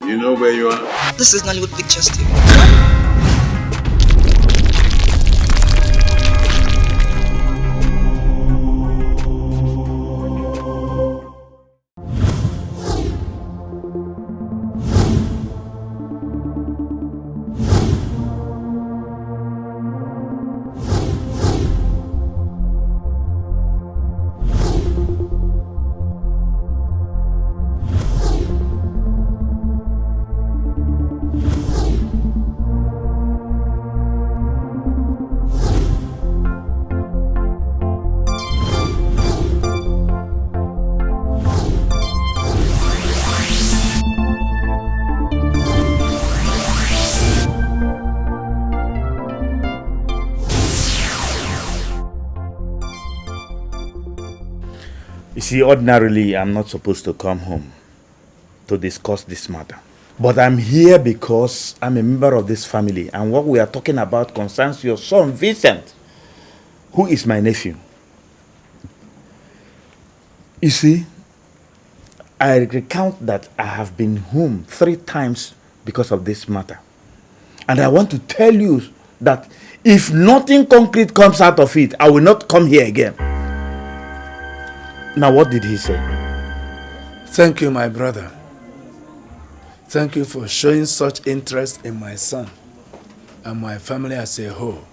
You know where you are? This is Nollywood Pictures TV. See, ordinarily, I'm not supposed to come home to discuss this matter. But I'm here because I'm a member of this family, and what we are talking about concerns your son, Vincent, who is my nephew. You see, I recount that I have been home 3 times because of this matter. And I want to tell you that if nothing concrete comes out of it, I will not come here again. Now, what did he say? Thank you, my brother. Thank you for showing such interest in my son and my family as a whole.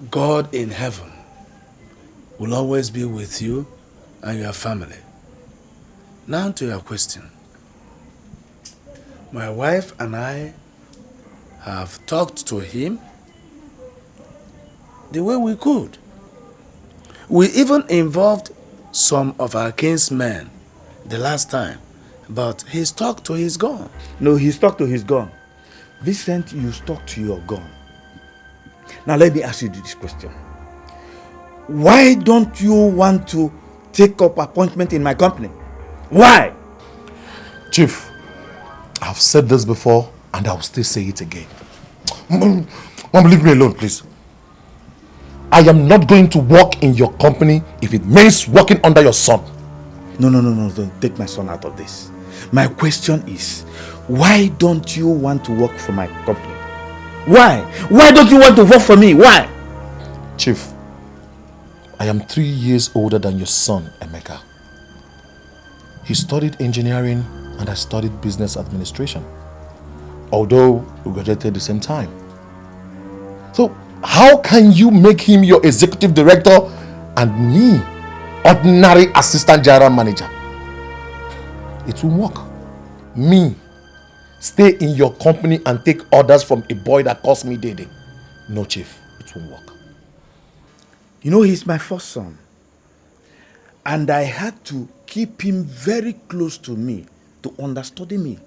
God in heaven will always be with you and your family. Now to your question. My wife and I have talked to him the way we could. We even involved some of our kinsmen the last time, but he stuck to his gun. No, he stuck to his gun. Vincent, you stuck to your gun. Now let me ask you this question. Why don't you want to take up appointment in my company? Why? Chief, I've said this before and I'll still say it again. Mom, leave me alone, please. I am not going to work in your company if it means working under your son. No, don't take my son out of this. My question is, why don't you want to work for my company? Why? Why don't you want to work for me? Why? Chief, I am 3 years older than your son, Emeka. He studied engineering and I studied business administration. Although we graduated at the same time. So, how can you make him your executive director and me ordinary assistant general manager? It will work. Me, stay in your company and take orders from a boy that calls me Dede. No, Chief, it won't work. You know, he's my first son. And I had to keep him very close to me to understudy me,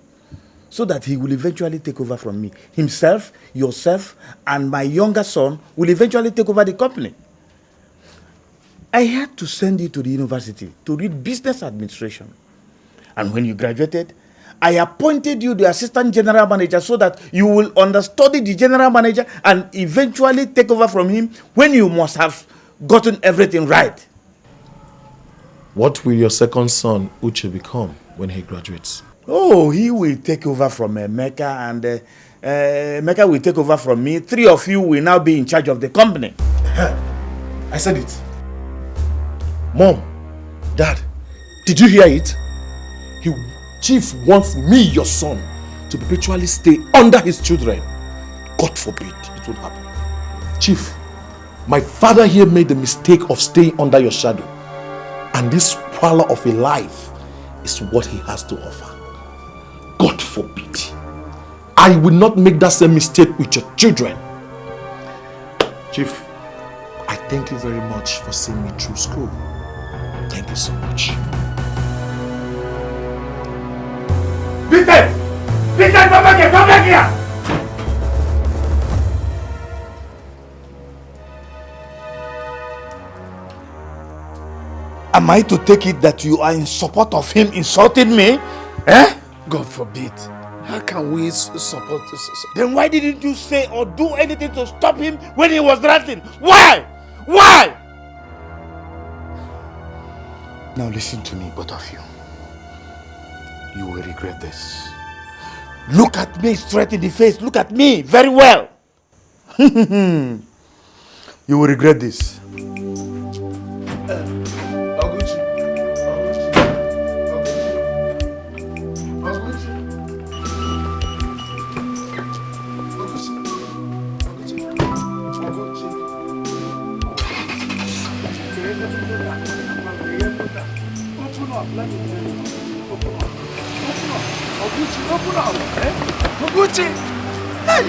so that he will eventually take over from me. Himself, yourself, and my younger son will eventually take over the company. I had to send you to the university to read business administration. And when you graduated, I appointed you the assistant general manager so that you will understudy the general manager and eventually take over from him when you must have gotten everything right. What will your second son, Uche, become when he graduates? Oh, he will take over from Emeka, and Emeka will take over from me. 3 of you will now be in charge of the company. I said it. Mom, Dad, did you hear it? Chief wants me, your son, to perpetually stay under his children. God forbid it would happen. Chief, my father here made the mistake of staying under your shadow. And this squalor of a life is what he has to offer. God forbid. I will not make that same mistake with your children. Chief, I thank you very much for seeing me through school. Thank you so much. Vincent! Vincent, come back here! Come back here! Am I to take it that you are in support of him insulting me? Eh? God forbid. How can we support this? Then why didn't you say or do anything to stop him when he was ranting? Why? Why? Now listen to me, both of you. You will regret this. Look at me straight in the face. Look at me very well. You will regret this. Oguchi! Hey!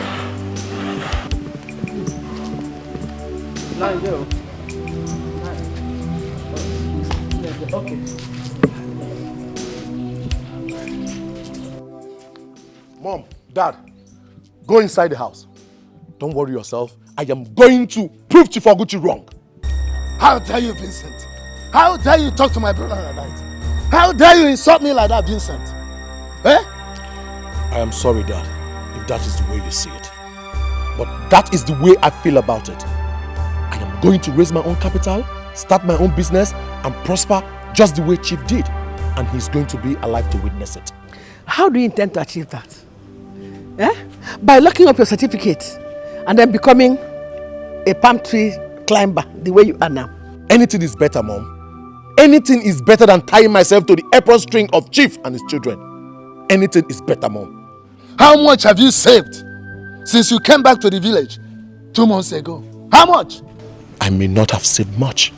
Okay. Mom, Dad, go inside the house. Don't worry yourself. I am going to prove Chief Oguchi wrong. How dare you, Vincent? How dare you talk to my brother like that? How dare you insult me like that, Vincent? Eh? I am sorry, Dad, if that is the way you see it. But that is the way I feel about it. I am going to raise my own capital, start my own business, and prosper just the way Chief did. And he's going to be alive to witness it. How do you intend to achieve that? Eh? By locking up your certificate and then becoming a palm tree climber the way you are now? Anything is better, Mom. Anything is better than tying myself to the apron string of Chief and his children. Anything is better, Mom. How much have you saved since you came back to the village 2 months ago? How much? I may not have saved much,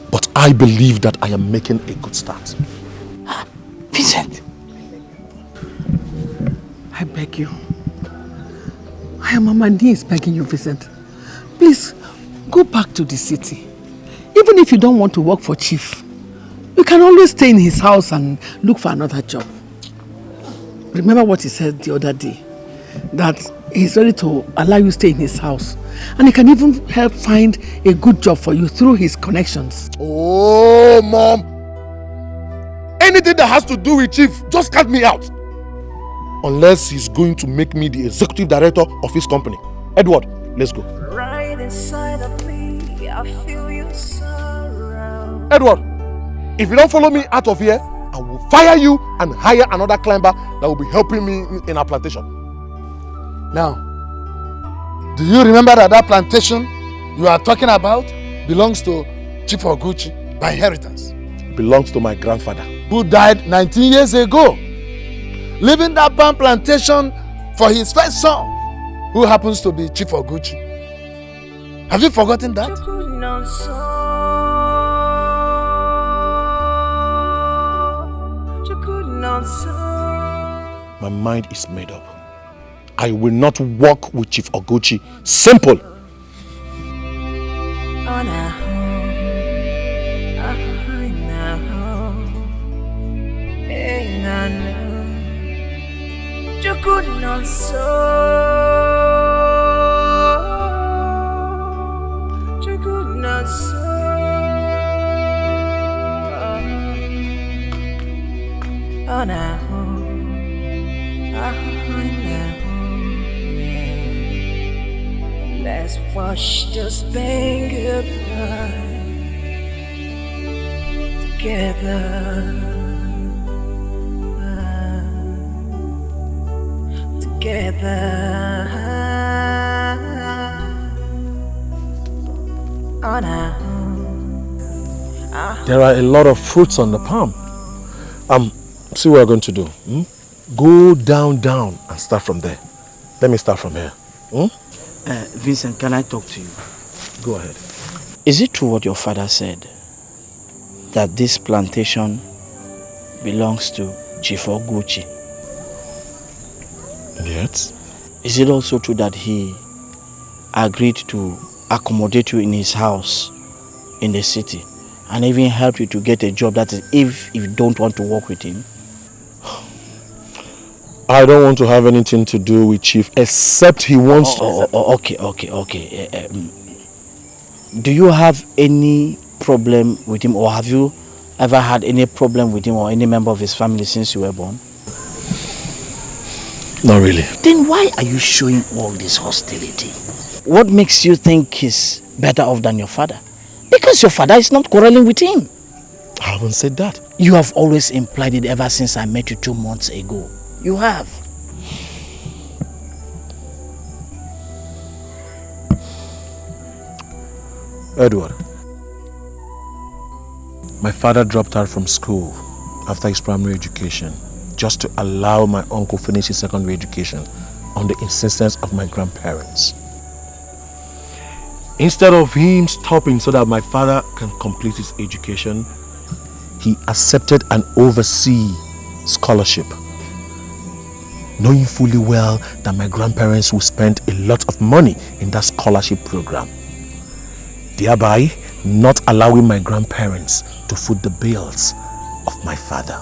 but I believe that I am making a good start. Vincent, I beg you. I am on my knees begging you, Vincent. Please, go back to the city. Even if you don't want to work for Chief, you can always stay in his house and look for another job. Remember what he said the other day, that he's ready to allow you to stay in his house, and he can even help find a good job for you through his connections. Oh, Mom. Anything that has to do with Chief, just cut me out. Unless he's going to make me the executive director of his company. Edward, let's go. Right inside of me, I feel you surround. Edward, if you don't follow me out of here, I will fire you and hire another climber that will be helping me in our plantation. Now, do you remember that plantation you are talking about belongs to Chief Oguchi by inheritance? Belongs to my grandfather, who died 19 years ago, leaving that palm plantation for his first son, who happens to be Chief Oguchi. Have you forgotten that? My mind is made up. I will not work with Chief Oguchi. Simple. Let's wash this pain goodbye together. There are a lot of fruits on the palm. See what we're going to do. Go down and start from there. Let me start from here. Vincent, can I talk to you? Go ahead. Is it true what your father said, that this plantation belongs to Chief Oguchi? Yes. Is it also true that he agreed to accommodate you in his house in the city and even help you to get a job, that is if you don't want to work with him? I don't want to have anything to do with Chief except he wants to... Okay. Do you have any problem with him, or have you ever had any problem with him or any member of his family since you were born? Not really. Then why are you showing all this hostility? What makes you think he's better off than your father? Because your father is not quarreling with him. I haven't said that. You have always implied it ever since I met you 2 months ago. You have. Edward, my father dropped out from school after his primary education just to allow my uncle finish his secondary education on the insistence of my grandparents. Instead of him stopping so that my father can complete his education, he accepted an overseas scholarship, knowing fully well that my grandparents would spend a lot of money in that scholarship program, thereby not allowing my grandparents to foot the bills of my father.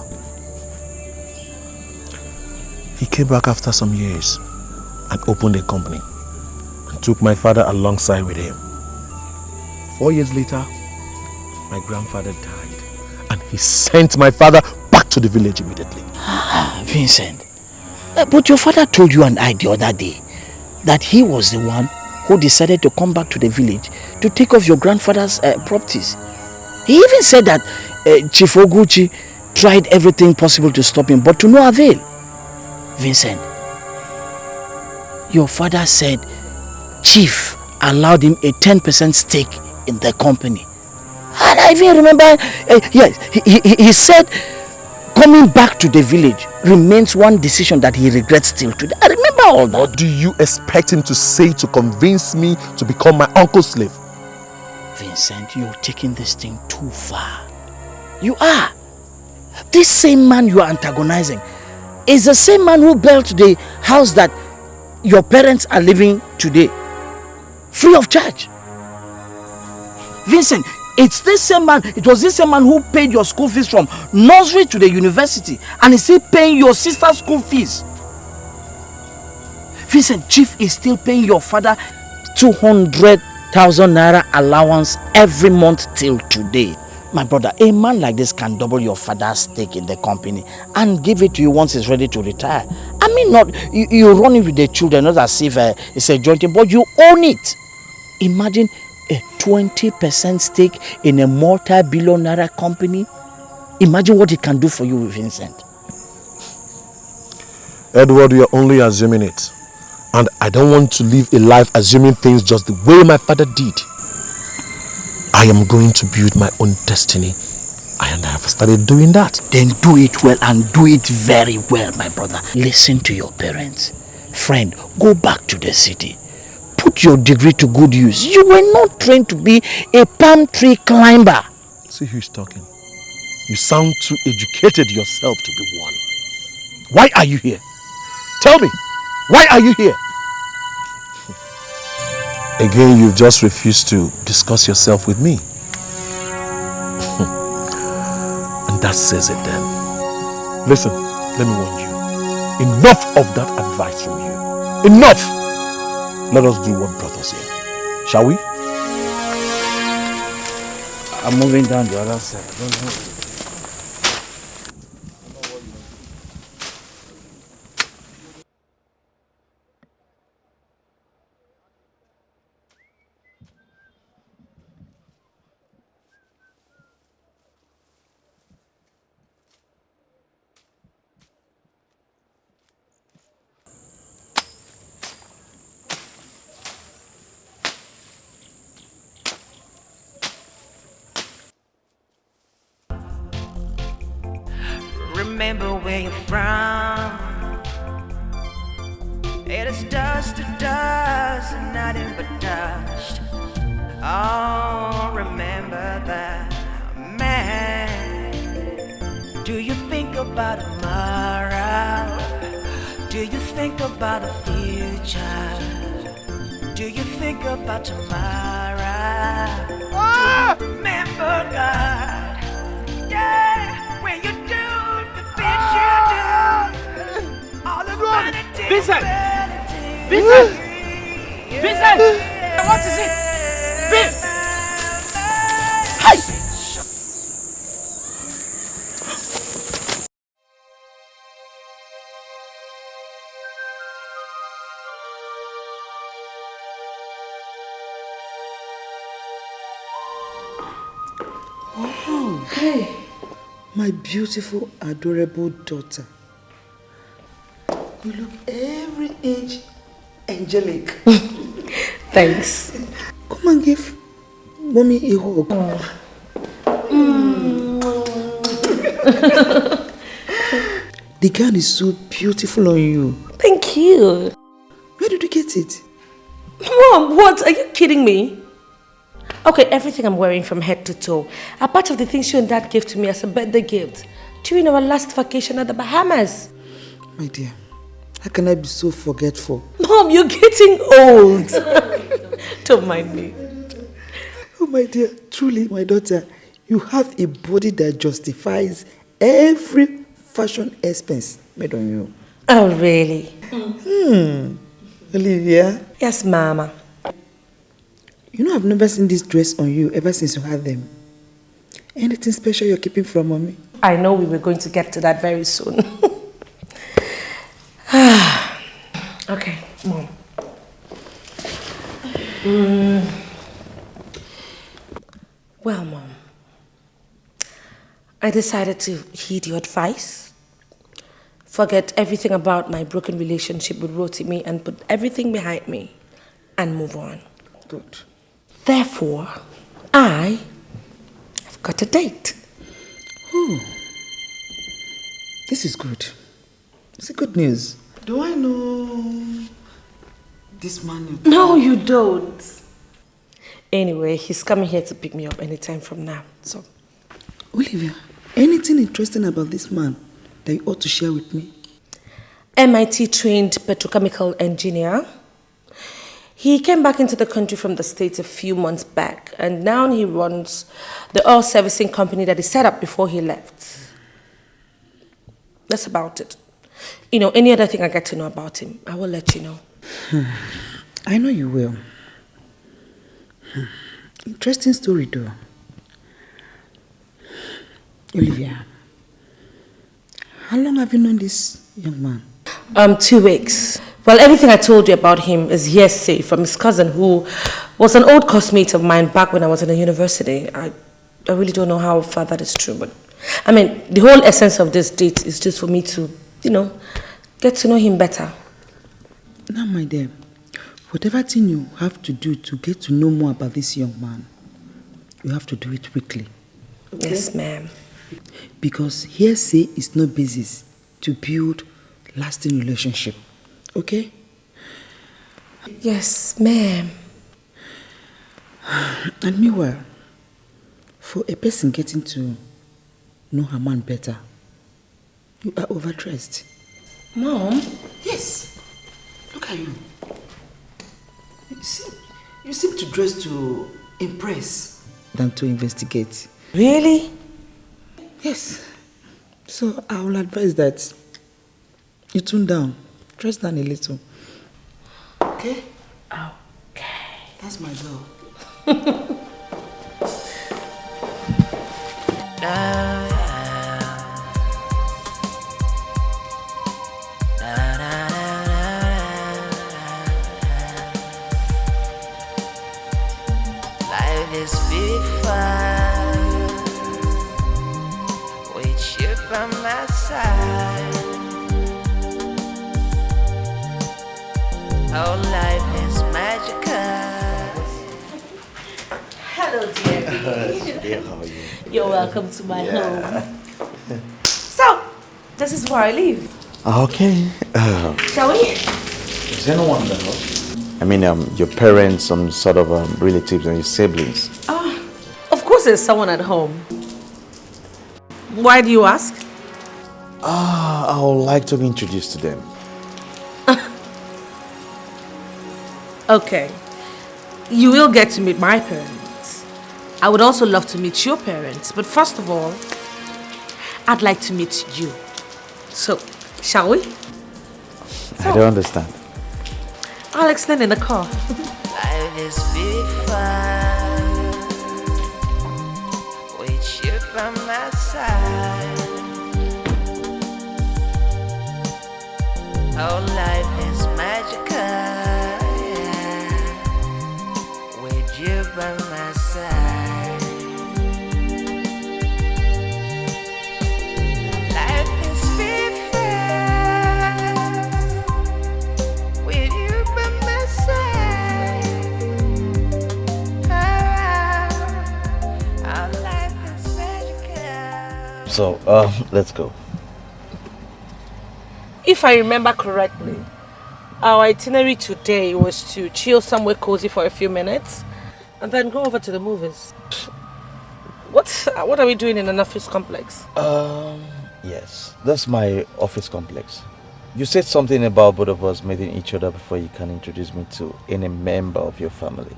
He came back after some years and opened a company and took my father alongside with him. 4 years later, my grandfather died and he sent my father back to the village immediately. Vincent, but your father told you and I the other day that he was the one who decided to come back to the village to take off your grandfather's properties. He even said that Chief Oguchi tried everything possible to stop him, but to no avail. Vincent, your father said Chief allowed him a 10% stake in the company. And I even remember, yes, he said coming back to the village remains one decision that he regrets still today. I remember all that. What do you expect him to say to convince me to become my uncle's slave? Vincent, you're taking this thing too far. You are. This same man you are antagonizing is the same man who built the house that your parents are living today, free of charge. Vincent, it's this same man, it was this same man who paid your school fees from nursery to the university, and is still paying your sister's school fees. Vincent, Chief is still paying your father 200,000 naira allowance every month till today. My brother, a man like this can double your father's stake in the company and give it to you once he's ready to retire. I mean, not you run it with the children, not as if it's a joint thing, but you own it. Imagine a 20% stake in a multi-billion-naira company. Imagine what it can do for you, Vincent. Edward, you're only assuming it. And I don't want to live a life assuming things just the way my father did. I am going to build my own destiny. And I have started doing that. Then do it well, and do it very well, my brother. Listen to your parents. Friend, go back to the city. Put your degree to good use. You were not trained to be a palm tree climber. See who's talking. You sound too educated yourself to be one. Why are you here? Tell me, why are you here? Again, you've just refused to discuss yourself with me. And that says it then. Listen, let me warn you. Enough of that advice from you. Enough! Let us do what brought us here. Shall we? I'm moving down the other side. Don't worry. Remember where you're from. It is dust to dust and nothing but dust. Oh, remember that, man. Do you think about tomorrow? Do you think about the future? Do you think about tomorrow? Do you remember God? Yeah, when you do the things you do, all the vanity, Vincent! vanity. Vincent! Vincent! What is it? Vince! Hi! Oh, hey. My beautiful, adorable daughter. You look every inch angelic. Thanks. Come and give mommy a hug. The gown is so beautiful on you. Thank you. Where did you get it? Mom, what? Are you kidding me? Okay, everything I'm wearing from head to toe are part of the things you and Dad gave to me as a birthday gift during our last vacation at the Bahamas. My dear, how can I be so forgetful? Mom, you're getting old. Don't mind me. Oh my dear, truly, my daughter, you have a body that justifies every fashion expense made on you. Oh, really? Olivia? Yes, Mama. You know, I've never seen this dress on you ever since you had them. Anything special you're keeping from mommy? I know we were going to get to that very soon. Okay, Mom. Well, Mom, I decided to heed your advice, forget everything about my broken relationship with Rotimi and put everything behind me and move on. Good. Therefore, I have got a date. Oh, this is good. It's a good news. Do I know this man? No, you don't. Anyway, he's coming here to pick me up anytime from now, so. Olivia, anything interesting about this man that you ought to share with me? MIT trained petrochemical engineer. He came back into the country from the States a few months back, and now he runs the oil servicing company that he set up before he left. That's about it. You know, any other thing I get to know about him, I will let you know. I know you will. Interesting story though. Olivia, how long have you known this young man? 2 weeks. Well, everything I told you about him is hearsay from his cousin, who was an old classmate of mine back when I was in the university. I really don't know how far that is true, but I mean, the whole essence of this date is just for me to, you know, get to know him better. Now, my dear, whatever thing you have to do to get to know more about this young man, you have to do it quickly. Okay? Yes, ma'am. Because hearsay is no basis to build lasting relationship. Okay? Yes, ma'am. And meanwhile, for a person getting to know her man better, you are overdressed. Mom? Yes. Look at you. You seem to dress to impress than to investigate. Really? Yes. So I will advise that you tune down. Dress down a little. Okay? Okay. That's my girl. Life is fun with you by my side. Oh, life is magical. Hello, dear. Dear, how are you? You're welcome to my home. So, this is where I live. Okay. Shall we? Is anyone in the house? I mean, your parents, some sort of relatives, and your siblings. Of course there's someone at home. Why do you ask? I would like to be introduced to them. Okay. You will get to meet my parents. I would also love to meet your parents. But first of all, I'd like to meet you. So, shall we? I don't understand. I'll explain in the car. Life is fun with you by my side. Oh, life is magical, yeah, with you by my side. So, let's go. If I remember correctly, our itinerary today was to chill somewhere cozy for a few minutes and then go over to the movies. What are we doing in an office complex? Yes, that's my office complex. You said something about both of us meeting each other before you can introduce me to any member of your family.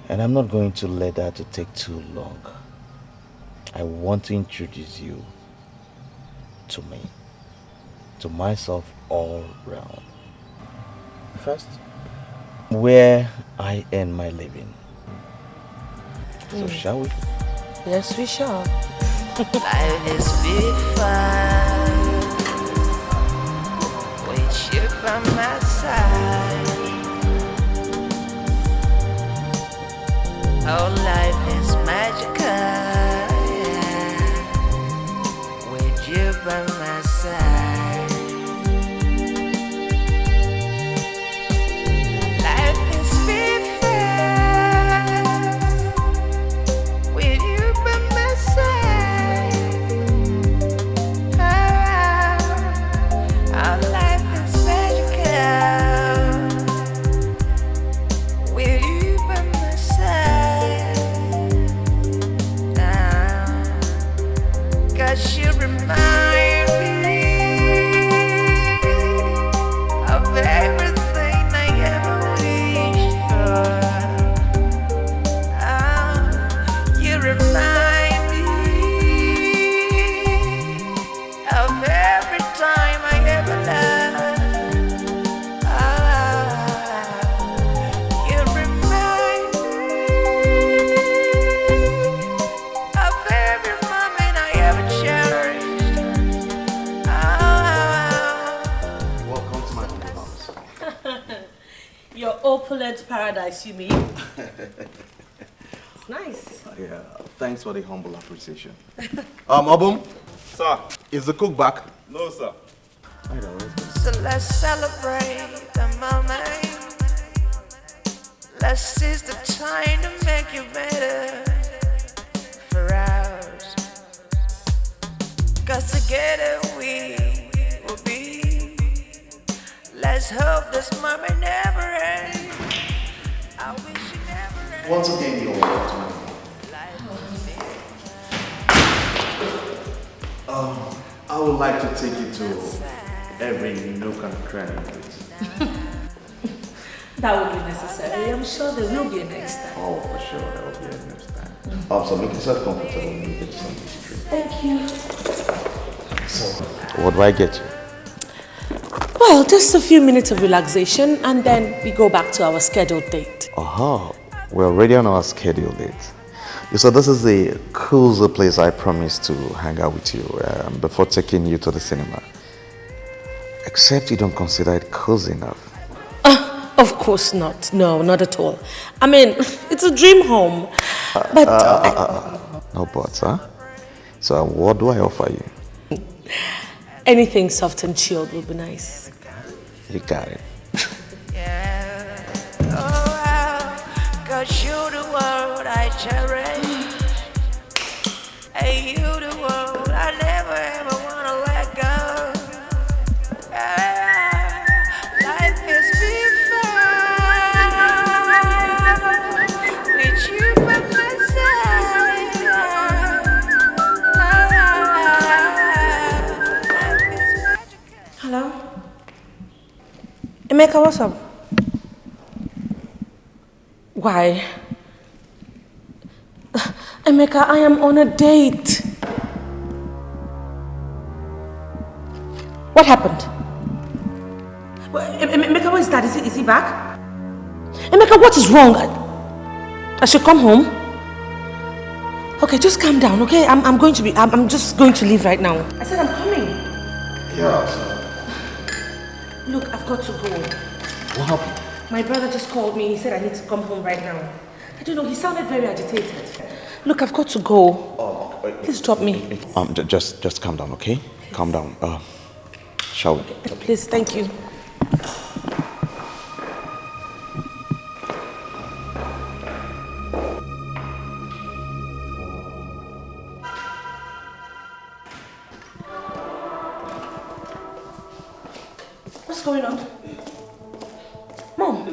And I'm not going to let that to take too long. I want to introduce you to me, to myself all round. First, where I earn my living. So shall we? Yes, we shall. Life is fun with you by my side. Oh, life is magical, yeah, with you by my side. Life is fun with you by my side. Our life is magical with you by my side. 'Cause you remind me of everything I ever wished for. You remind me of every time I ever loved. You remind me of every moment I ever cherished. Welcome to my humble house. Your opulent paradise, you mean? It's nice. Yeah, thanks for the humble appreciation. Obum? Sir. Is the cook back? No, sir. So let's celebrate the moment. Let's seize the time to make you better for us. 'Cause together we will be. Let's hope this moment never ends. I wish it never ends. Once again, you're welcome. I would like to take you to every nook and cranny of it. That would be necessary. I'm sure there will be a next time. Oh, for sure, there will be a next time. So make yourself comfortable when you get some drink. Thank you. So, What do I get you? Well, just a few minutes of relaxation and then we go back to our scheduled date. Aha, we're already on our schedule date. So this is the coolest place I promised to hang out with you before taking you to the cinema. Except you don't consider it cozy enough. Of course not. No, not at all. I mean, it's a dream home. But No buts, huh? So what do I offer you? anything soft and chilled would be nice. You got it. Cause you the world I cherish. Hey, you the world I never ever wanna let go. Life is before with you by my side. Life is magical. Hello? Emeka, what's up? Why? Emeka, I am on a date. What happened? Emeka, what is that? Is he back? Emeka, what is wrong? I should come home? Okay, just calm down, okay? I'm just going to leave right now. I said I'm coming. yeah, Look, I've got to go. what happened? My brother just called me. He said I need to come home right now. I don't know, he sounded very agitated. Look, I've got to go. Please drop me. Just calm down, okay? Calm down. Shall we? Please, thank you. What's going on? Mom,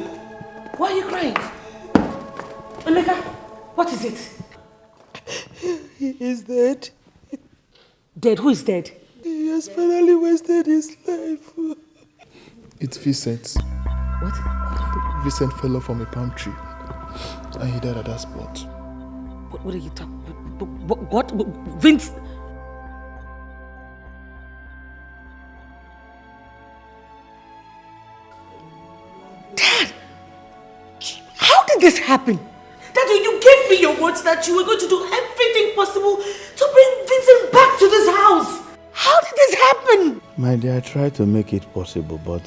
why are you crying? Emeka, what is it? He is dead. Dead? Who is dead? He has finally wasted his life. It's Vincent. What? Vincent fell off from a palm tree and he died at that spot. What are you talking? What? Vince? Dad, how did this happen? Daddy, you gave me your words that you were going to do everything possible to bring Vincent back to this house. How did this happen? My dear, I tried to make it possible, but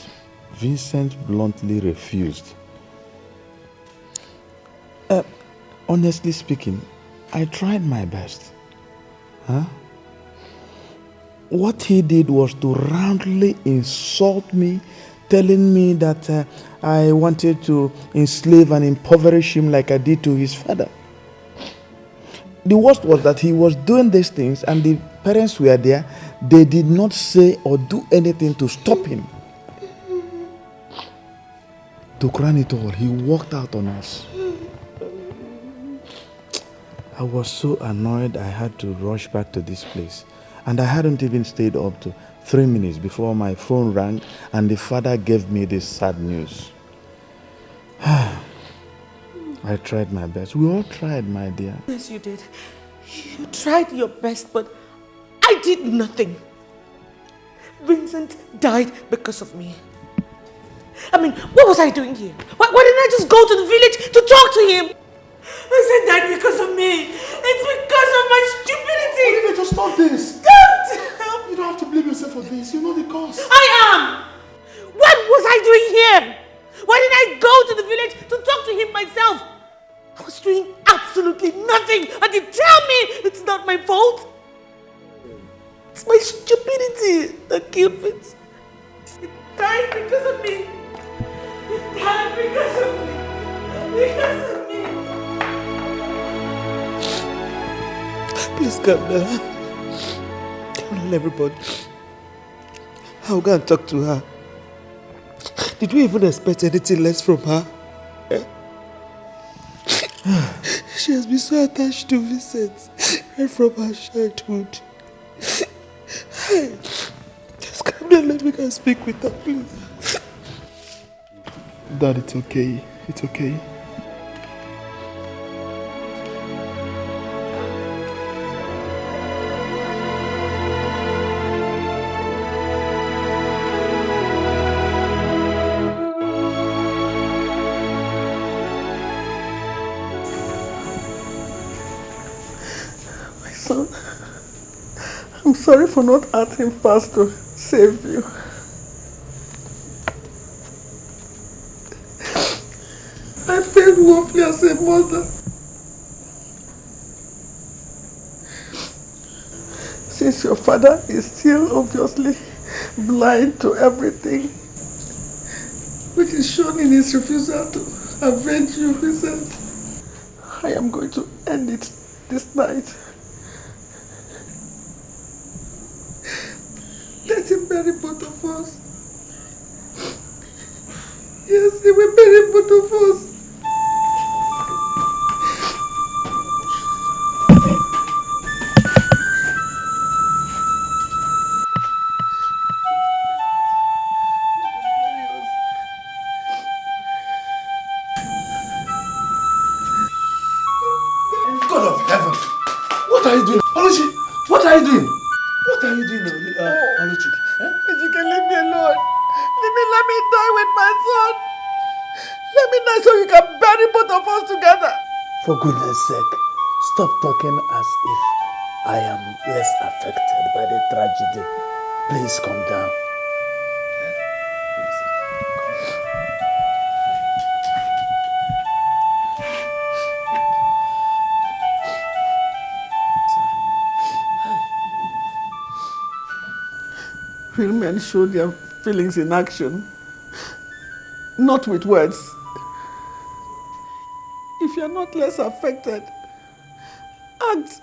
Vincent bluntly refused. Honestly speaking, I tried my best. What he did was to roundly insult me, telling me that I wanted to enslave and impoverish him like I did to his father. The worst was that he was doing these things and the parents were there. They did not say or do anything to stop him. To crown it all, he walked out on us. I was so annoyed I had to rush back to this place. And I hadn't even stayed up to 3 minutes before my phone rang and the father gave me this sad news. I tried my best. We all tried, my dear. Yes, you did. You tried your best, but I did nothing. Vincent died because of me. I mean, what was I doing here? Why didn't I just go to the village to talk to him? Vincent died because of me. It's because of my stupidity. Olivia, just stop this. Don't! You don't have to blame yourself for this. You know the cause. I am! What was I doing here? Why didn't I go to the village to talk to him myself? I was doing absolutely nothing, and you tell me it's not my fault? It's my stupidity that killed Vince. He died because of me. He died because of me. Because of me. Please calm down. Come on, everybody. I'll go and talk to her. Did we even expect anything less from her? She has been so attached to Vincent right from her childhood. Just come down, let me go and speak with her, please. Dad, it's okay. It's okay. I'm sorry for not acting fast to save you. I failed woefully as a mother. Since your father is still obviously blind to everything, which is shown in his refusal to avenge you, Vincent, I am going to end it this night. Let him bury both of us. Yes, he will bury both of us. God of heaven! What are you doing? Oluchi, what are you doing? What are you doing, Oluchi? You can leave me alone. Let me die with my son. Let me die so you can bury both of us together. For goodness sake, stop talking as if I am less affected by the tragedy. Please calm down. Real men show their feelings in action, not with words. If you are not less affected, act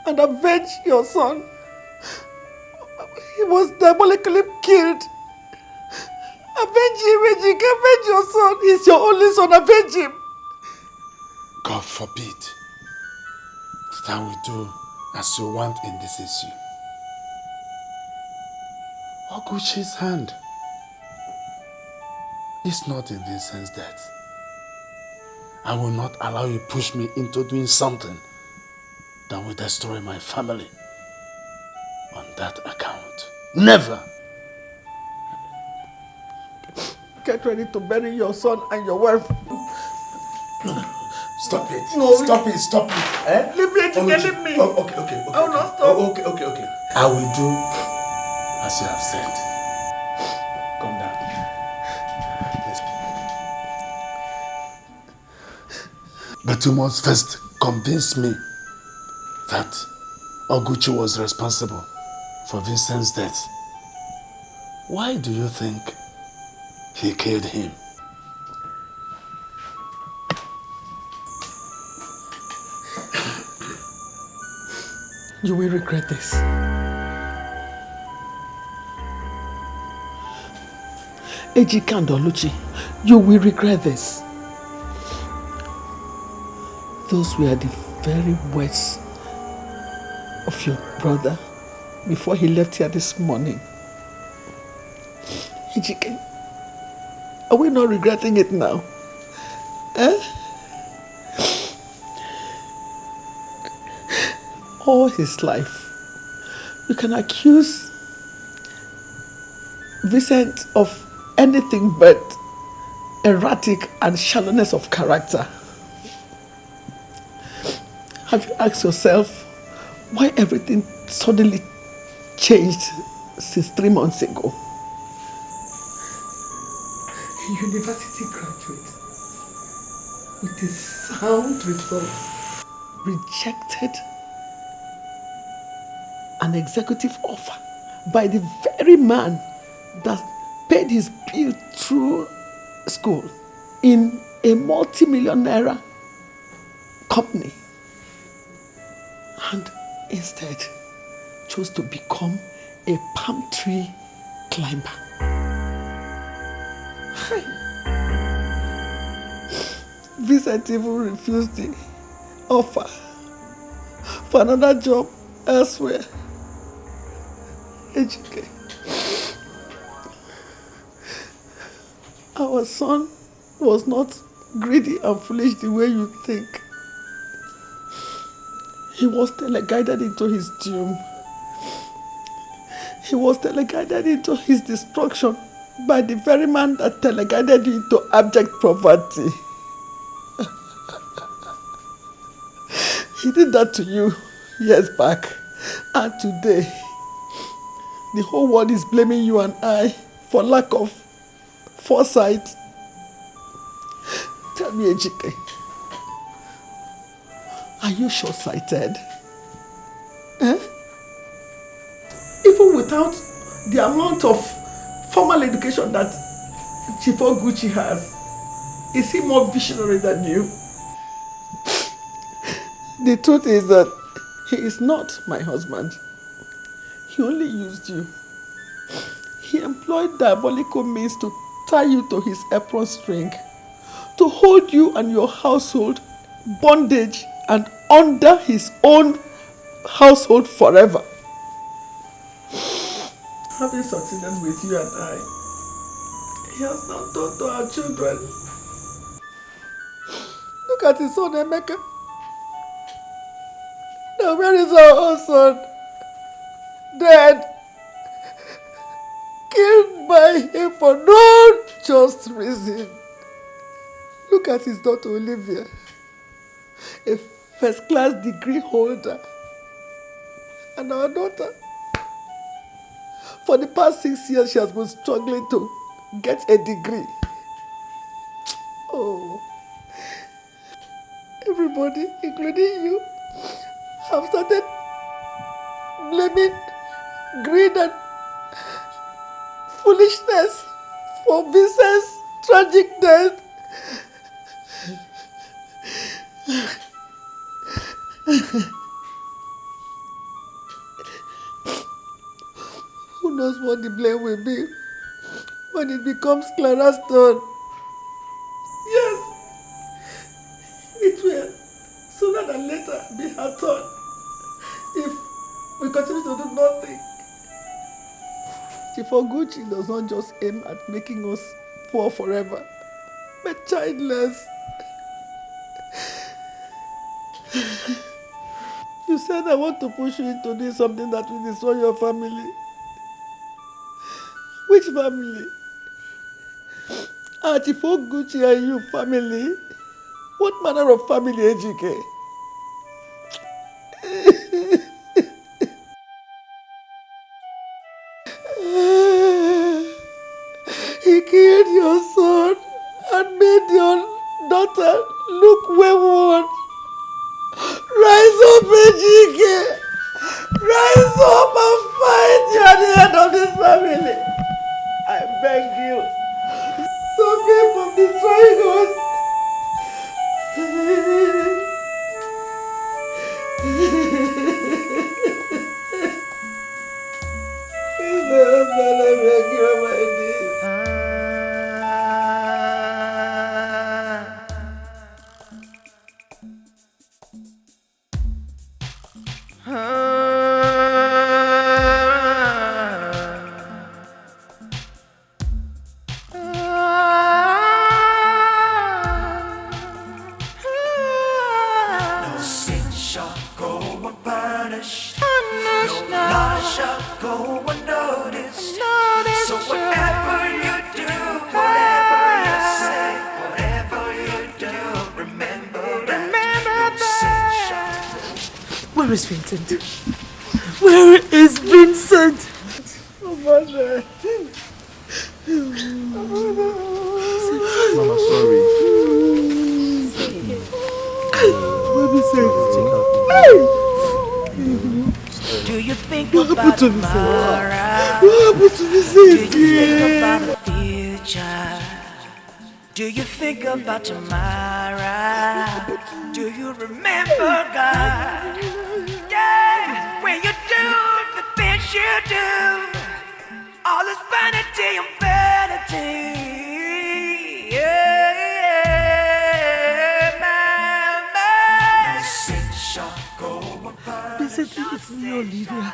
and avenge your son. He was diabolically killed Avenge him, Ejike. Avenge your son. He's your only son. Avenge him. God forbid that I will do as you want in this issue. Oguchi's hand is not in Vincent's death. I will not allow you push me into doing something that will destroy my family on that account. Never! Get ready to bury your son and your wife. Stop it. No. Stop it. Stop it. Eh? Leave me, Ejike, leave me. Oh, okay. I will not stop. Okay. I will do as you have said. Come down. Please. But you must first convince me that Oguchi was responsible for Vincent's death. Why do you think he killed him? You will regret this. Ejike and Oluchi, you will regret this. Those were the very words of your brother before he left here this morning. Ejike, are we not regretting it now? All his life, you can accuse Vincent of anything but erratic and shallowness of character. Have you asked yourself why everything suddenly changed since 3 months ago? A university graduate with a sound result rejected an executive offer by the very man that paid his bill through school in a multi-million naira company, and instead chose to become a palm tree climber. Vincent even refused the offer for another job elsewhere. Ejike, our son was not greedy and foolish the way you think. He was teleguided into his doom. He was teleguided into his destruction by the very man that teleguided you into abject poverty. He did that to you years back, and today the whole world is blaming you and I for lack of foresight. Tell me, Ejike, are you short-sighted? Even without the amount of formal education that Chief Oguchi has, is he more visionary than you? The truth is that he is not my husband. He only used you. He employed diabolical means to tie you to his apron string, to hold you and your household bondage and under his own household forever. Having succeeded with you and I, he has not done to our children. Look at his son Emeka. Now where is our own son? Dead. Killed by him for no just reason. Look at his daughter Olivia, a first-class degree holder. And our daughter, for the past 6 years, she has been struggling to get a degree. Oh, everybody, including you, have started blaming greed and foolishness for Vincent's tragic death. Who knows what the blame will be when it becomes Clara's turn. Yes, it will sooner than later be her turn if we continue to do nothing. Chief Oguchi does not just aim at making us poor forever, but childless. You said I want to push you into doing something that will destroy your family. Which family? Chief Oguchi and you family? What manner of family, Ejike? He killed your son and made your daughter look wayward. Rise up, Ejike! Rise up and fight! You are the head of this family. I beg you. Stop him from destroying us. I beg you, my dear. No sin shall go unpunished. No lie shall go unnoticed. So whatever you do, whatever you say, whatever you do, remember that no sin shall. Where is Vincent? Where is Vincent? Oh, Mother. Mama, sorry. Where is Vincent? Do you think about tomorrow? What happened to Vincent? Do you think about the future? Do you think about tomorrow? Do you remember God? Yeah, when you do the things you do, all is vanity and vanity. Yeah, yeah, no sin shall go above. Vincent, it's me, Olivia.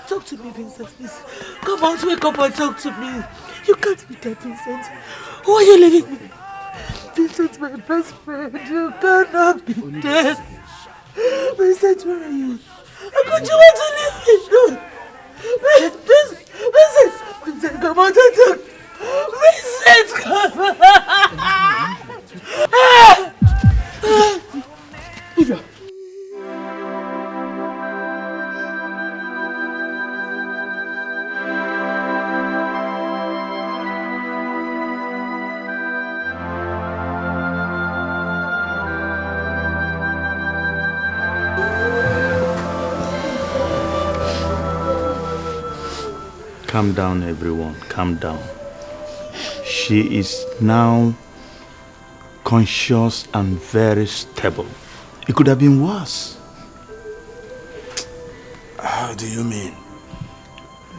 Talk to me, Vincent, please. Come on, wake up and talk to me. You can't be dead, Vincent. Why are you leaving me? Vincent, my best friend, you cannot be dead. Vincent, where are you? How could you want to leave me? No. Vincent, come on, talk. Vincent, come on. Olivia. Calm down, everyone. Calm down. She is now conscious and very stable. It could have been worse. How do you mean?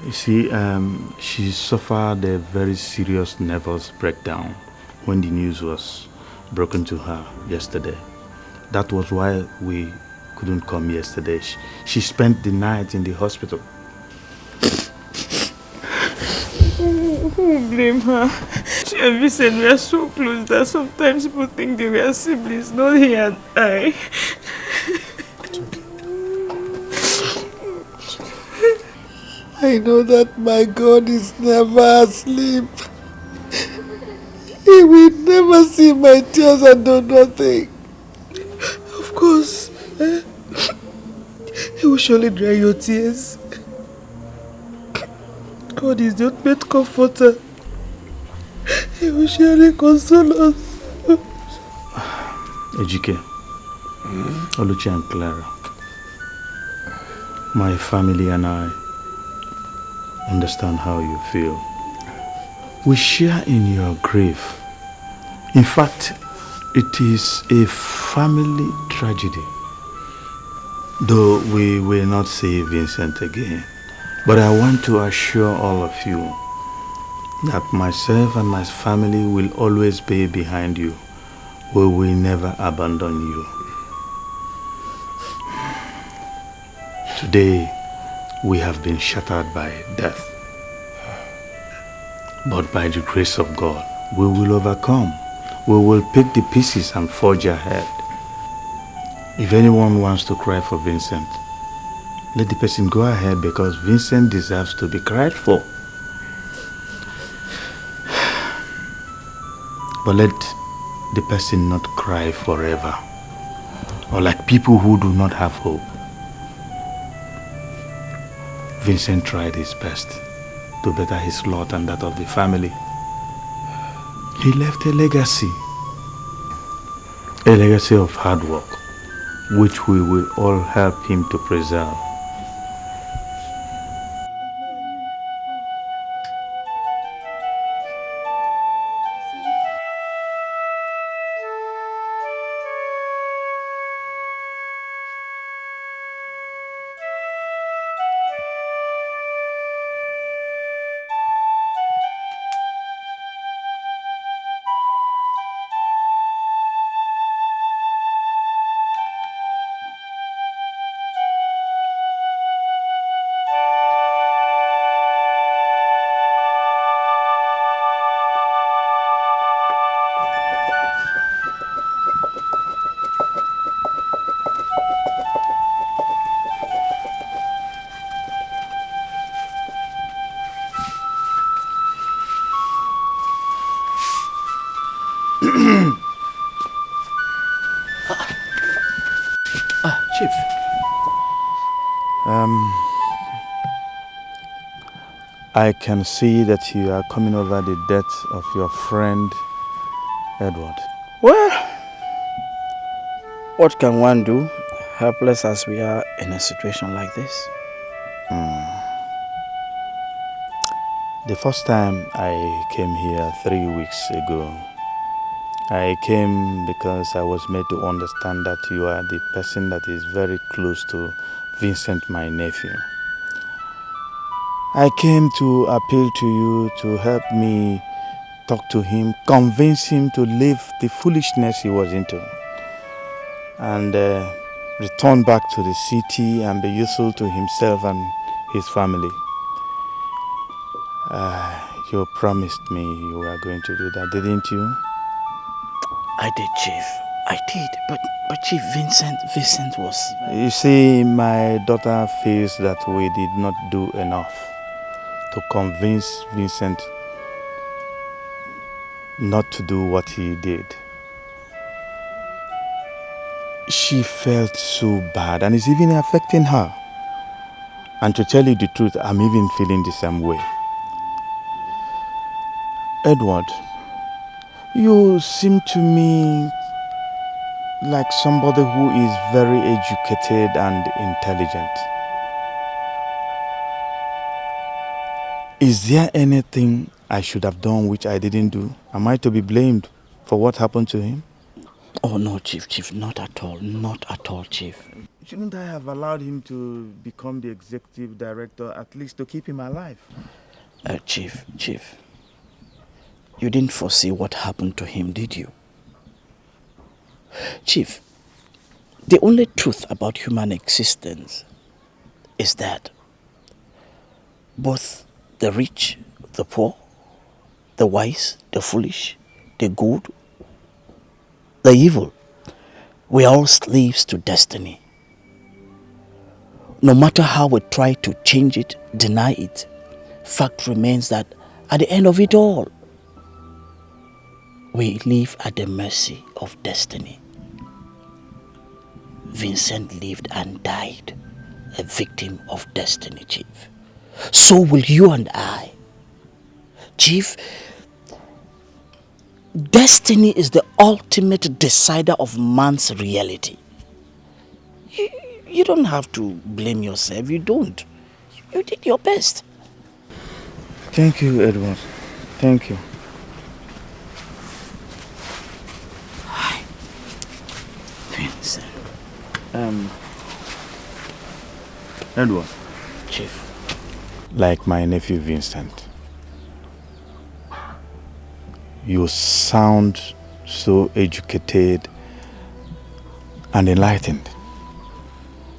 You see, she suffered a very serious nervous breakdown when the news was broken to her yesterday. That was why we couldn't come yesterday. She spent the night in the hospital. Who blame her? She and Vincent were so close that sometimes people think they were siblings, not he and I. I know that my God is never asleep. He will never see my tears and do nothing. Of course, He will surely dry your tears. God is the ultimate comforter. He will surely console us. Ejike, Oluchi and Clara, my family and I understand how you feel. We share in your grief. In fact, it is a family tragedy. Though we will not see Vincent again. But I want to assure all of you that myself and my family will always be behind you. We will never abandon you. Today, we have been shattered by death. But by the grace of God, we will overcome. We will pick the pieces and forge ahead. If anyone wants to cry for Vincent, let the person go ahead, because Vincent deserves to be cried for. But let the person not cry forever, or like people who do not have hope. Vincent tried his best to better his lot and that of the family. He left a legacy of hard work, which we will all help him to preserve. Chief. I can see that you are coming over the death of your friend, Edward. Well, what can one do, helpless as we are in a situation like this? The first time I came here 3 weeks ago, I came because I was made to understand that you are the person that is very close to Vincent, my nephew. I came to appeal to you to help me talk to him, convince him to leave the foolishness he was into, and return back to the city and be useful to himself and his family. You promised me you were going to do that, didn't you? I did, Chief. I did. But Chief, Vincent was... You see, my daughter feels that we did not do enough to convince Vincent not to do what he did. She felt so bad, and it's even affecting her. And to tell you the truth, I'm even feeling the same way. Edward, you seem to me like somebody who is very educated and intelligent. Is there anything I should have done which I didn't do? Am I to be blamed for what happened to him? Oh no, Chief, not at all, Chief. Shouldn't I have allowed him to become the executive director, at least to keep him alive? Chief, you didn't foresee what happened to him, did you? Chief, the only truth about human existence is that both the rich, the poor, the wise, the foolish, the good, the evil, we are all slaves to destiny. No matter how we try to change it, deny it, fact remains that at the end of it all, we live at the mercy of destiny. Vincent lived and died a victim of destiny, Chief. So will you and I. Chief, destiny is the ultimate decider of man's reality. You don't have to blame yourself. You don't. You did your best. Thank you, Edward. Thank you. Vincent. Edward. Chief. Like my nephew Vincent, You sound so educated and enlightened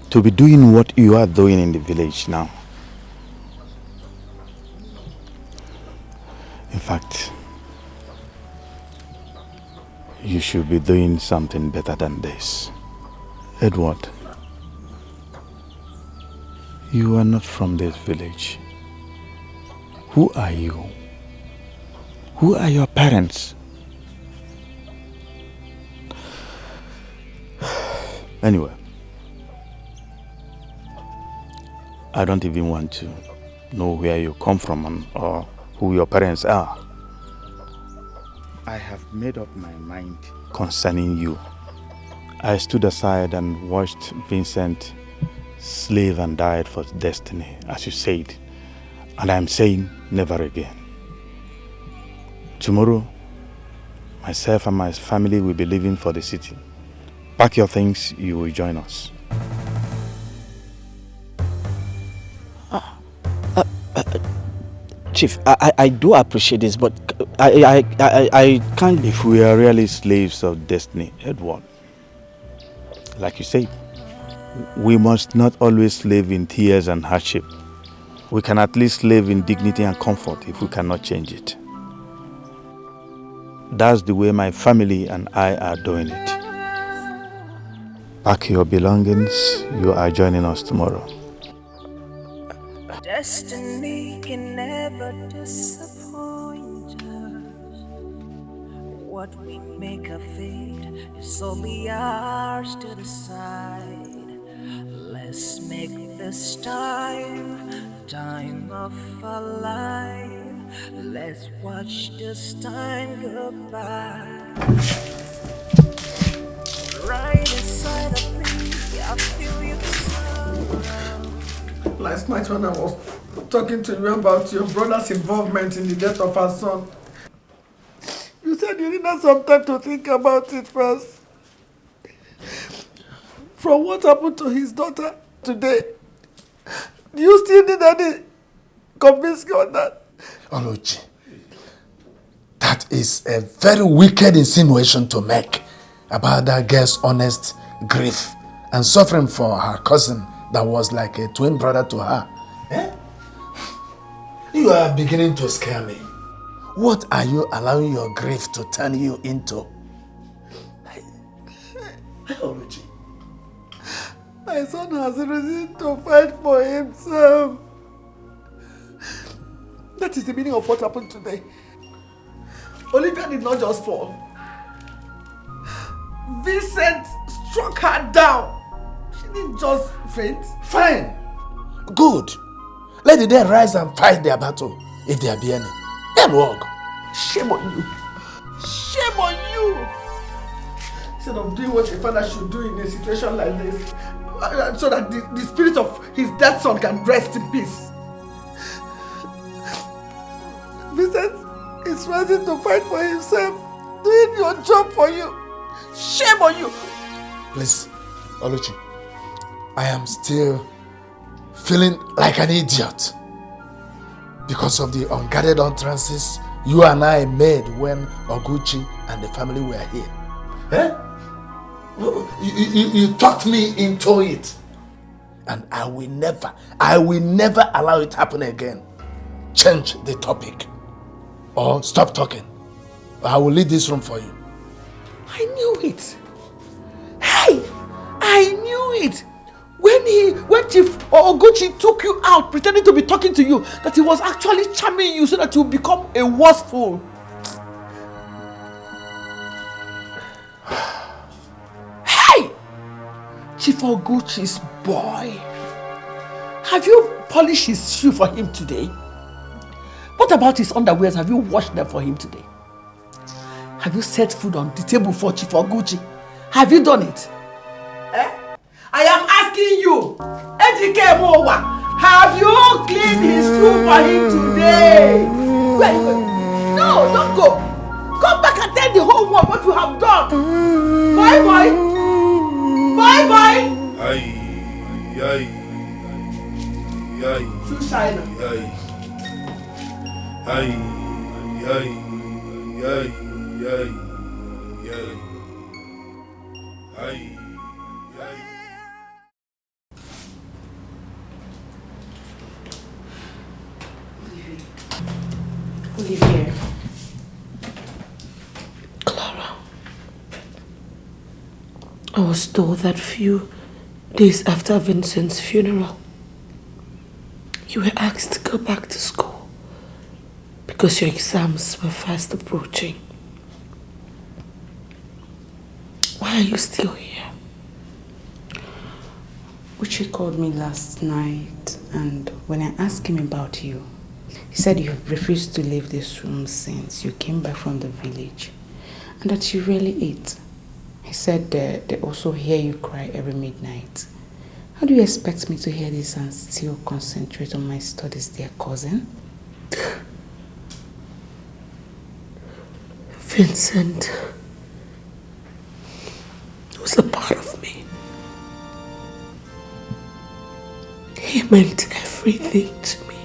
to be doing what you are doing in the village now. In fact, you should be doing something better than this. Edward, you are not from this village. Who are you? Who are your parents? Anyway, I don't even want to know where you come from or who your parents are. I have made up my mind concerning you. I stood aside and watched Vincent slave and died for destiny, as you said. And I'm saying never again. Tomorrow, myself and my family will be leaving for the city. Pack your things, you will join us. Chief, I do appreciate this, but I can't... If we are really slaves of destiny, Edward, like you said, we must not always live in tears and hardship. We can at least live in dignity and comfort if we cannot change it. That's the way my family and I are doing it. Pack your belongings, you are joining us tomorrow. Destiny can never disappoint us. What we make of it is only ours to decide. Let's make this time of our life. Let's watch this time go by. Right inside of me, I feel you sorrow. Last night when I was talking to you about your brother's involvement in the death of her son, you said you needed some time to think about it first. From what happened to his daughter today, do you still need any convincing on that? Oluchi, that is a very wicked insinuation to make about that girl's honest grief and suffering for her cousin that was like a twin brother to her. Eh? You are beginning to scare me. What are you allowing your grief to turn you into? Oluchi, my son has reason to fight for himself. That is the meaning of what happened today. Olivia did not just fall. Vincent struck her down. She didn't just faint. Fine. Good. Let the dead rise and fight their battle, if there be any. Then walk. Shame on you. Shame on you. Instead of doing what a father should do in a situation like this, so that the spirit of his dead son can rest in peace. Vincent is rising to fight for himself, doing your job for you. Shame on you. Please, Oluchi, I am still feeling like an idiot because of the unguarded utterances you and I made when Oguchi and the family were here. Eh? You talked me into it. And I will never allow it happen again. Change the topic. Or stop talking. I will leave this room for you. I knew it. Hey! I knew it. When Chief Oguchi took you out pretending to be talking to you, that he was actually charming you so that you become a worse fool. Hey! Chief Oguchi's boy. Have you polished his shoe for him today? What about his underwears? Have you washed them for him today? Have you set food on the table for Chief Oguchi? Have you done it? Eh? I am asking you, Ejike Mowa, have you cleaned his shoe for him today? Where are you going? No, don't go. Come back and tell the whole world what you have done. Bye bye. Bye bye. Aye, aye, aye. Too shy now. Aye, aye, aye, Olivia. Clara. I was told that few days after Vincent's funeral, you were asked to go back to school because your exams were fast approaching. Why are you still here? Uche called me last night, and when I asked him about you, he said you have refused to leave this room since you came back from the village, and that you rarely eat. He said they also hear you cry every midnight. How do you expect me to hear this and still concentrate on my studies, dear cousin? Vincent was a part of me. He meant everything to me.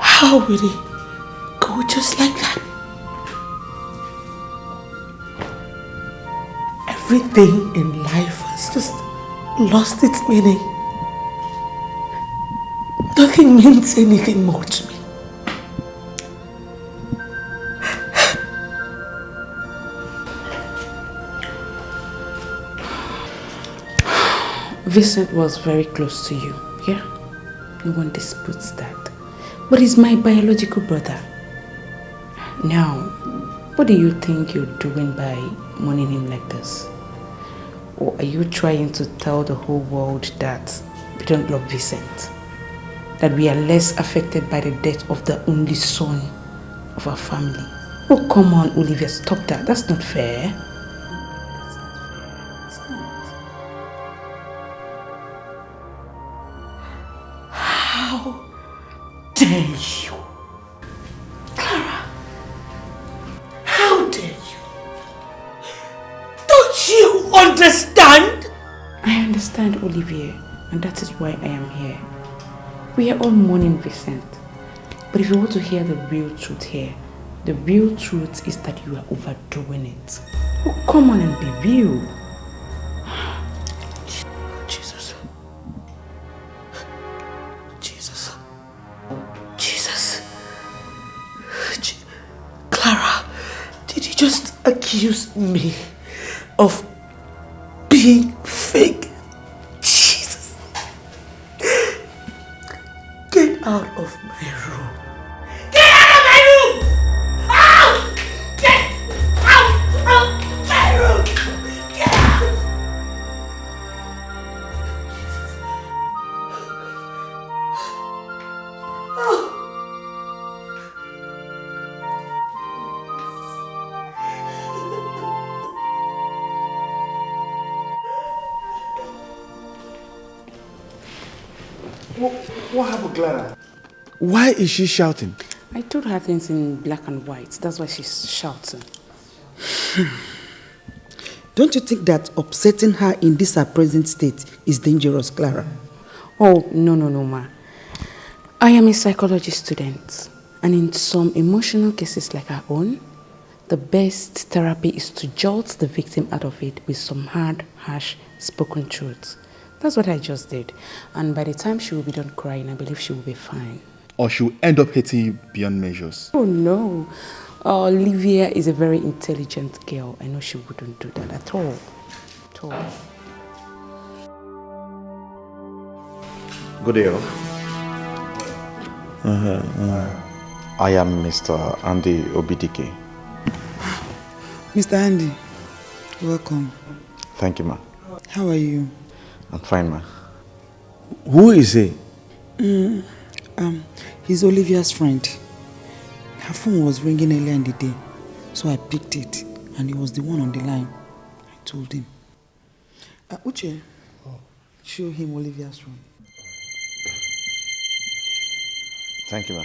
How would he go just like that? Everything in life has just lost its meaning. Nothing means anything more to me. Vincent was very close to you, yeah? No one disputes that. But he's my biological brother. Now, what do you think you're doing by mourning him like this? Or are you trying to tell the whole world that we don't love Vincent? That we are less affected by the death of the only son of our family? Oh, come on, Olivia, stop that. That's not fair. How dare you? Clara, how dare you? Don't you understand? I understand, Olivia, and that is why I am here. We are all mourning Vincent. But if you want to hear the real truth here, the real truth is that you are overdoing it. Oh, come on and be real. Jesus. Jesus. Jesus. Clara, did you just accuse me of being fake? Jesus. Get out of my room. Get out of my room! Out! Get out of my room! Get out! What happened, Clara? Why is she shouting? I told her things in black and white. That's why she's shouting. Don't you think that upsetting her in this her present state is dangerous, Clara? Oh, no, ma. I am a psychology student. And in some emotional cases like our own, the best therapy is to jolt the victim out of it with some hard, harsh, spoken truths. That's what I just did. And by the time she will be done crying, I believe she will be fine. Or she'll end up hating you beyond measures. Oh, no. Olivia is a very intelligent girl. I know she wouldn't do that at all. At all. Good day. I am Mr. Andy Obidike. Mr. Andy, welcome. Thank you, ma. How are you? I'm fine, ma. Who is he? He's Olivia's friend. Her phone was ringing earlier in the day, so I picked it, and he was the one on the line. I told him. Uche, show him Olivia's room. Thank you, ma.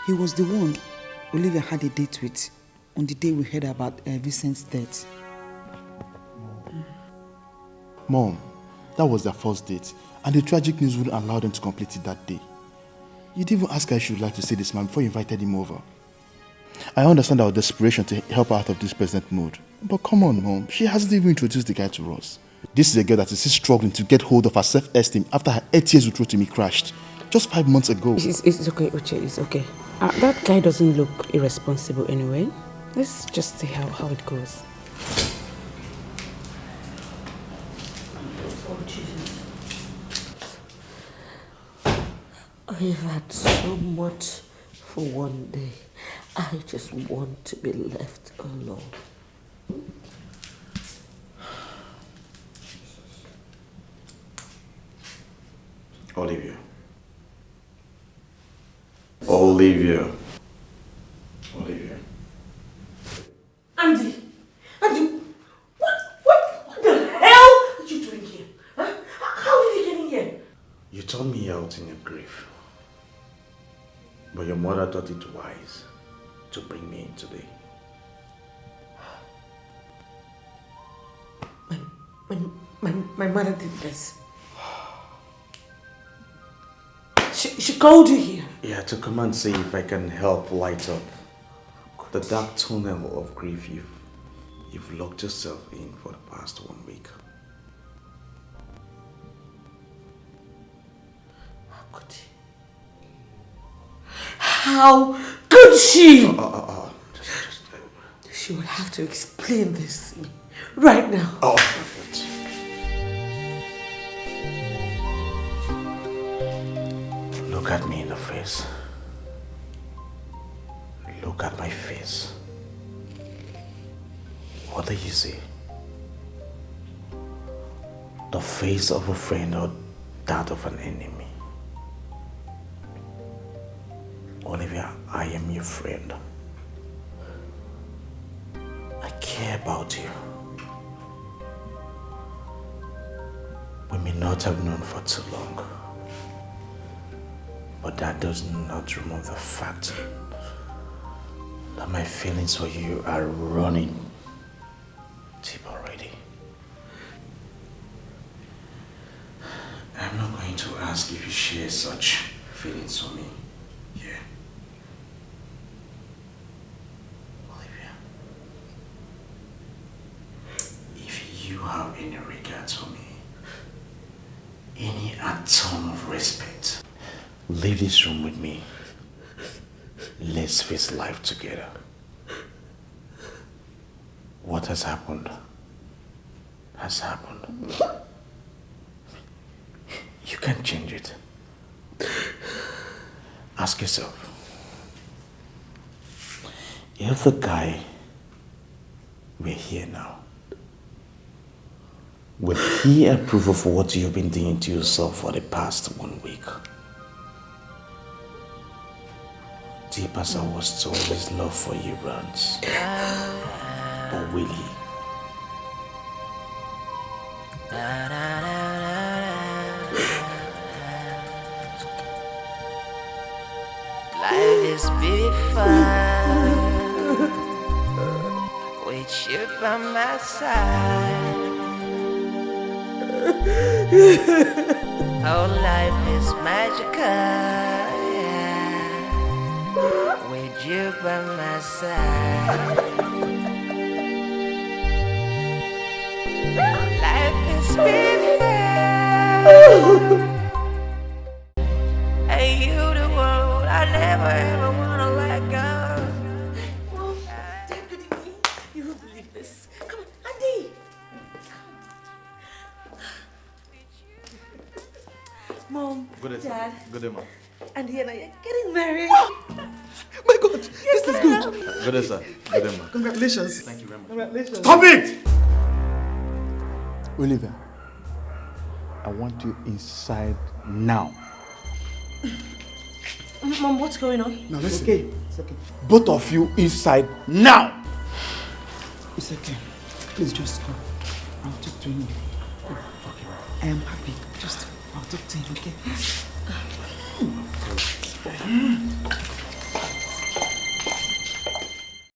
He was the one Olivia had a date with on the day we heard about Vincent's death. Mom, that was their first date, and the tragic news wouldn't allow them to complete it that day. You didn't even ask her if she would like to see this man before you invited him over. I understand our desperation to help her out of this present mood. But come on, Mom, she hasn't even introduced the guy to us. This is a girl that is still struggling to get hold of her self-esteem after her 8 years with Rotimi crashed. Just 5 months ago. It's okay, Uche, it's okay. That guy doesn't look irresponsible anyway. Let's just see how it goes. I've had so much for one day. I just want to be left alone. Olivia. Olivia. Olivia. Andy, what the hell are you doing here? Huh? How did you get in here? You turned me out in your grief. But your mother thought it wise to bring me in today. My mother did this. She called you here. Yeah, to come and see if I can help light up the dark tunnel of grief you've locked yourself in for the past 1 week. How could she? Just She would have to explain this to me right now. Oh, look at me in the face. Look at my face. What do you see? The face of a friend or that of an enemy? Olivia, I am your friend. I care about you. We may not have known for too long, but that does not remove the fact that my feelings for you are running deep already. I'm not going to ask if you share such feelings for me. Yeah. Olivia, if you have any regard for me, any atom of respect, leave this room with me. Let's face life together. What has happened has happened. You can't change it. Ask yourself, if the guy were here now, would he approve of what you've been doing to yourself for the past 1 week? Deep as I was told, his love for you runs. But will he? Life is beautiful with you by my side. Oh, life is magical, yeah, with you by my side. Life is beautiful. Hey, you the world I never ever wanna let go. Mom, Dad, good evening. You won't believe this. Come on, Andy. Mom, Dad, Good day, ma'am. Andy and I are getting married. My God, this is good. Good day, sir. Good day, ma'am. Congratulations. Thank you very much. Congratulations. Stop it! Olivia, I want you inside now. Mom, what's going on? Now listen. It's okay. It's okay. Both of you inside now. It's okay. Please just come. I'll talk to him. Okay. I am happy. Just, I'll talk to him, okay?